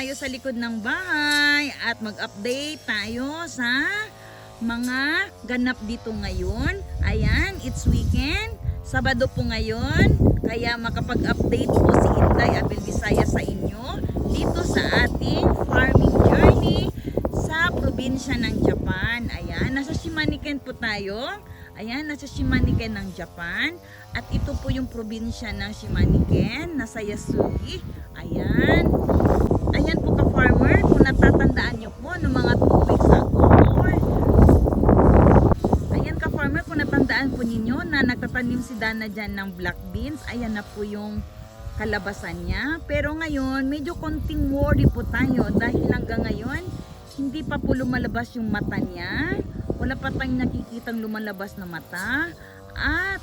tayo sa likod ng bahay at mag-update tayo sa mga ganap dito ngayon. Ayan, it's weekend. Sabado po ngayon. Kaya makapag-update po si Inday Abel Visaya sa inyo dito sa ating farming journey sa probinsya ng Japan. Ayan, nasa Shimaniken po tayo. Ayan, nasa Shimaniken ng Japan. At ito po yung probinsya ng Shimaniken, nasa Yasugi. Ayan. Ayan po ka-farmer, kung natatandaan nyo po noong mga 2 weeks ago. Ayan ka-farmer, kung natandaan po ninyo na nagtatanim si Dana dyan ng black beans. Ayan na po yung kalabasan niya. Pero ngayon, medyo konting worry po tayo dahil hanggang ngayon, hindi pa po lumalabas yung mata niya. Wala pa tayong nakikitang lumalabas na mata. At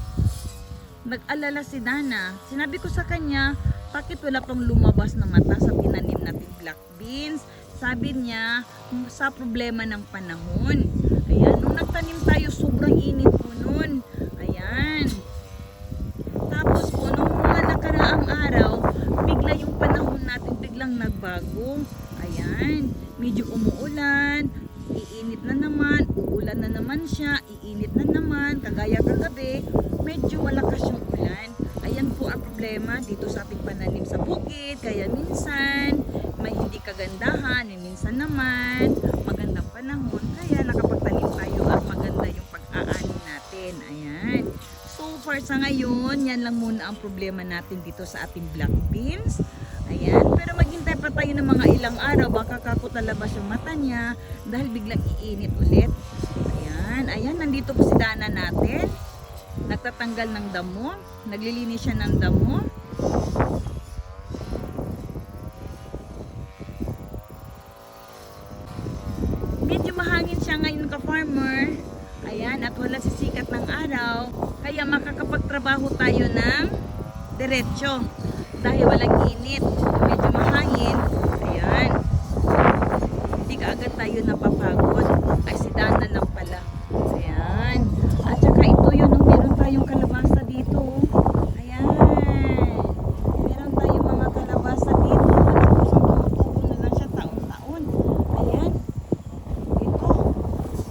nag-alala si Dana. Sinabi ko sa kanya, bakit wala pang lumabas na mata sa tinanim natin black beans? Sabi niya, sa problema ng panahon. Ayan, nung nagtanim tayo, sobrang init po nun. Ayan. Tapos po, nung mga nakaraang araw, bigla yung panahon natin biglang nagbago. Ayan, medyo umuulan, iinit na naman, uulan na naman siya, iinit na naman, kagaya kagabi, medyo malakas yung ulan. Ayan po ang problema dito sa ating pananim sa bukid, kaya minsan may hindi kagandahan, minsan naman magandang panahon, kaya nakapagtanim tayo at maganda yung pag-aani natin. Ayan. So far sa ngayon, yan lang muna ang problema natin dito sa ating black beans. Ayan, pero maghintay pa tayo ng mga ilang araw, baka kakutalabas yung mata niya dahil biglang iinit ulit. Ayan, ayan, nandito po si Dana natin. Nagtatanggal ng damo, naglilinis siya ng damo. Medyo mahangin siya ngayon ka-farmer. Ayan, at wala sisikat ng araw, kaya makakapagtrabaho tayo ng diretso. Dahil walang init, medyo mahangin, ayan, hindi ka agad tayo napapagod. Ay, si Dana lang pala. Ayan, at saka ito yun, meron tayong kalabasa dito. Ayan, meron tayong mga kalabasa dito. Tapos ang tumutubo na lang siya taon-taon. Ayan, ito.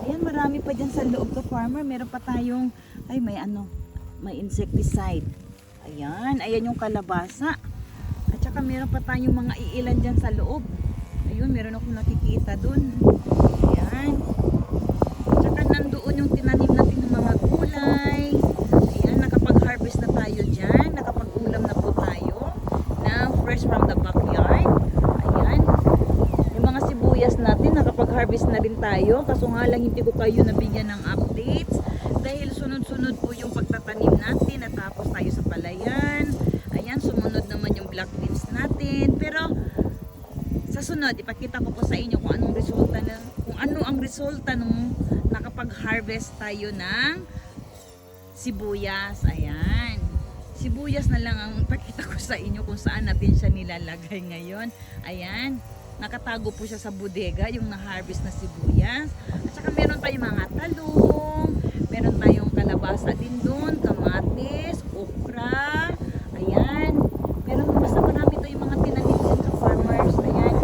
Ayan, marami pa dyan sa loob ka farmer. Meron pa tayong, ay may ano, may insecticide. Ayan, ayan yung kalabasa. At saka meron pa tayong mga iilan dyan sa loob. Ayun, meron akong nakikita dun. Ayan. At saka nandoon yung tinanim natin ng mga gulay. Ayan, nakapag-harvest na tayo dyan. Nakapag-ulam na po tayo na fresh from the backyard. Ayan. Yung mga sibuyas natin, nakapag-harvest na rin tayo. Kaso nga lang hindi ko kayo nabigyan ng updates. Dahil sunod-sunod po yung pagtatanim natin. Natapos tayo sa palayan. Ayan, sumunod naman yung black beans natin. Pero sa sunod, ipakita ko po sa inyo kung anong resulta na, kung ano ang resulta nung nakapag-harvest tayo ng sibuyas. Ayan. Sibuyas na lang ang ipakita ko sa inyo kung saan natin siya nilalagay ngayon. Ayan. Nakatago po siya sa bodega, yung na-harvest na sibuyas. At saka meron tayong mga talong, meron tayong kalabasa din doon, kamatis, okra. Ayan. Meron basta marami tayong mga tinanim din sa farmers. Ayan.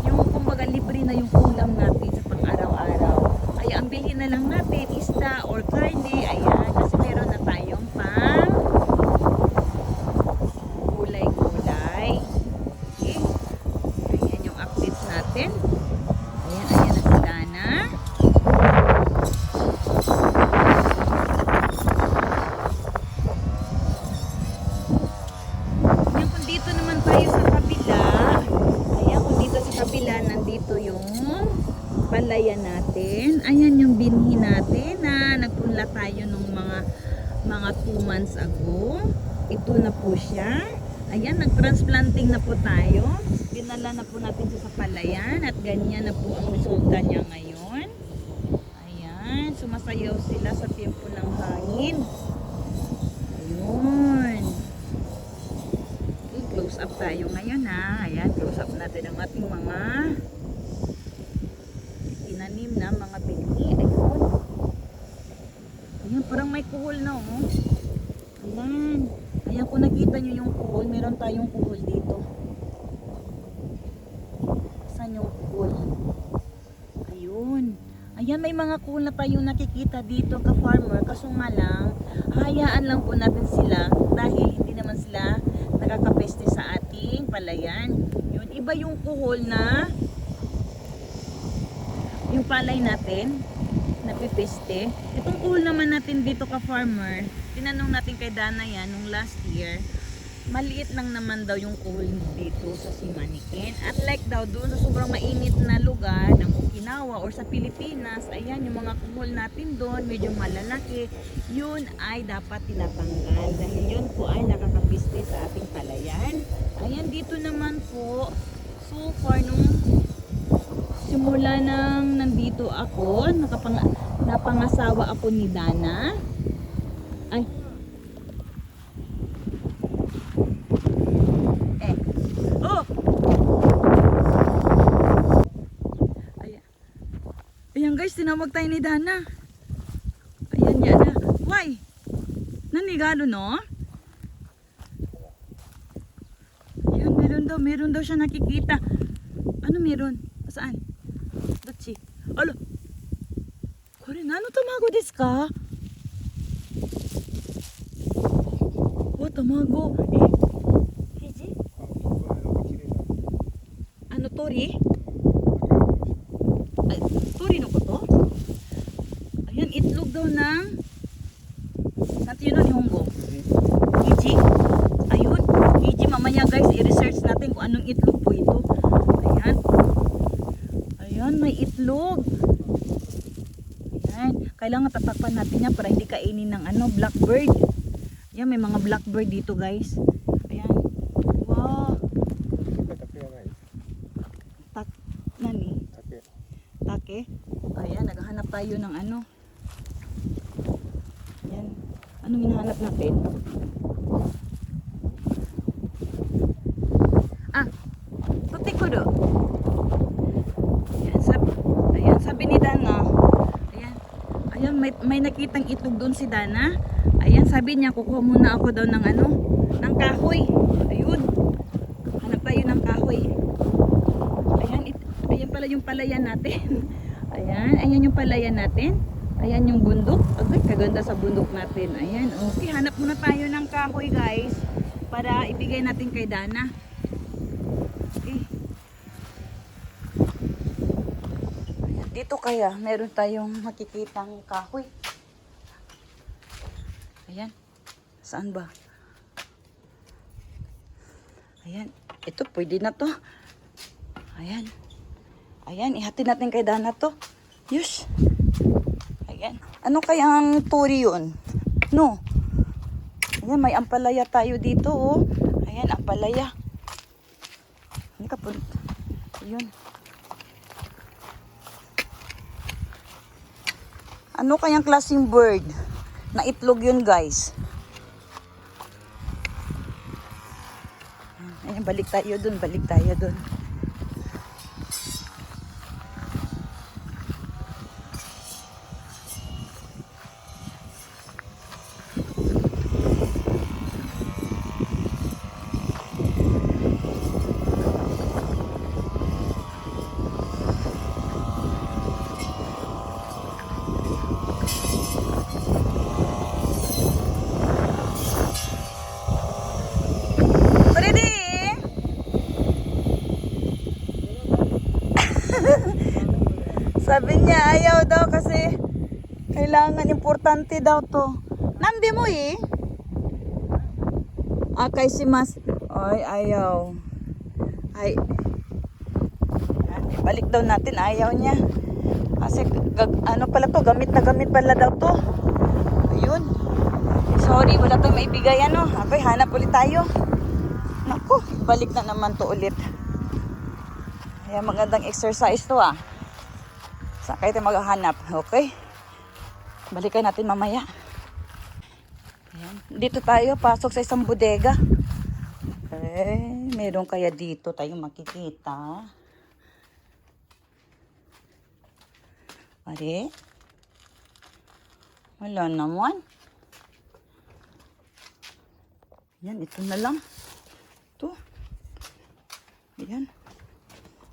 Yung kumbaga libre na yung ulam natin sa pang-araw-araw. Kaya ang bilhin na lang natin isda or karne. Ayan. Kasi meron na tayong pang gulay-gulay. Okay. Ayan yung updates natin. Ayan, ayan na si Dana. Ayan, kung dito naman tayo sa kabila, ayan, kung dito sa kabila, nandito yung palayan natin. Ayan yung binhi natin na nagpunla tayo nung mga 2 months ago. Ito na po siya. Ayan, nag-transplanting na po tayo. Dinala na po natin siya sa palayan at ganyan na po ang resulta niya ngayon. Ayan, sumasayaw sila sa tempo ng hangin. Ayun. Okay, close up tayo ngayon ha. Ayan, close up natin ang ating mga tinanim na mga binhi. Ayun. Ayun, parang may kuhol na oh. Ayan. Ayan, kung nakita nyo yung kuhol, meron tayong kuhol dito. Asan yung kuhol? Ayun. Ayan, may mga kuhol na tayong nakikita dito ka-farmer. Kaso nga lang, hayaan lang po natin sila dahil hindi naman sila nakakapeste sa ating palayan. Yun, iba yung kuhol na yung palay natin napipeste. Itong kuhol naman natin dito ka-farmer, tinanong natin kay Dana yan nung last year. Maliit lang naman daw yung kuhol dito sa Simanikin. At like daw doon sa sobrang mainit na lugar ng Okinawa or sa Pilipinas, ayan yung mga kuhol natin doon, medyo malalaki, yun ay dapat tinatanggal dahil yun po ay nakakapiste sa ating palayan. Ayan dito naman po, so far nung simula nang nandito ako, napangasawa ako ni Dana. Ay, ayan guys, tinawag tayo ni Dana. Ayan yan na. Why? Nanigalo no? Ayan, meron daw siya nakikita. Ano meron? Saan? Dachi. Alo. Kore, nano tamago desu ka? Oh, tamago. Hiji? Ano, tori? Ay, tori no koto? Ayan, itlog daw ng natin yun Nihongo. Hiji? Ayun, hiji. Mamaya guys, i-research natin kung anong itlog po ito. Ayan. Ayan, may itlog. Ayan, kailangan tatakpan natin yan para hindi kainin ng blackbird. Ayan, may mga blackbird dito guys. Ayan. Wow. Nani? Take. Ayan, naghahanap tayo ng ano. Ayan. Anong hinahanap natin? Tutikuro. Ayan, sabi ni Dana. Ayan, may nakitang itlog doon si Dana. Ayan, sabi niya, kukuha muna ako daw ng ng kahoy. Ayun. Hanap tayo ng kahoy. Ayan pala yung palayan natin. Ayan yung palayan natin. Ayan yung bundok. Agay, kaganda sa bundok natin. Ayan, okay. Hanap muna tayo ng kahoy guys. Para ibigay natin kay Dana. Okay. Ayan, dito kaya, meron tayong makikitang kahoy. Ayan. Saan ba? Ayan. Ito, pwede na to. Ayan. Ayan, ihatid natin kay Dana to. Yes. Ayan. Ano kayang turi yun? No. Ayan, may ampalaya tayo dito, oh. Ayan, ampalaya. Hindi ka punta. Ayun. Ano kayang klaseng bird? Na itlog yun, guys. Ayan, balik tayo dun. Sabi niya ayaw daw kasi kailangan importante daw to. Nandi mo Akay si Mas. Ay, ayaw. Ay. Balik daw natin, ayaw niya. Kasi ano pala to, gamit na gamit pala daw to. Ayun. Sorry, wala tayong maibigay Okay, hanap ulit tayo. Naku, balik na naman to ulit. Ayan, magandang exercise to Saan kayo tayo maghahanap? Okay? Balikan natin mamaya. Ayan. Dito tayo, pasok sa isang bodega. Meron kaya dito tayong makikita. Pare? Wala naman. Ayan, ito na lang. Ito. Ayan.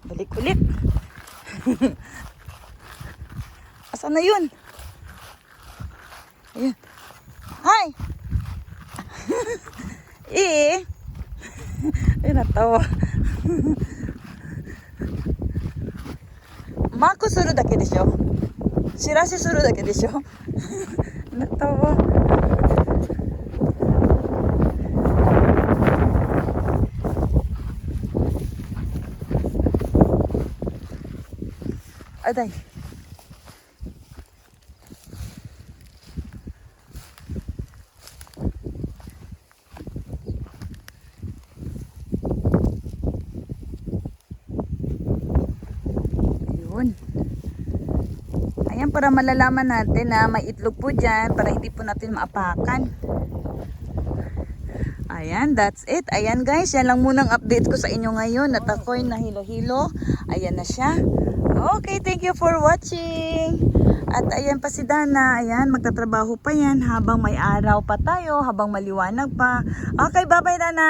Balik ulit. Asan na yun? Ayun. Hi! Ay, natawa. Mako suru dake desho? Shirashi suru dake desho? Natawa. Aday. Ayun. Ayan, para malalaman natin na may itlog po dyan para hindi po natin maapakan. Ayan, that's it. Ayan guys, yan lang munang update ko sa inyo ngayon. At ako'y nahilo-hilo. Ayan na siya. Okay, thank you for watching. At ayan pa si Dana. Ayan, magtatrabaho pa yan habang may araw pa tayo, habang maliwanag pa. Okay, bye-bye Dana.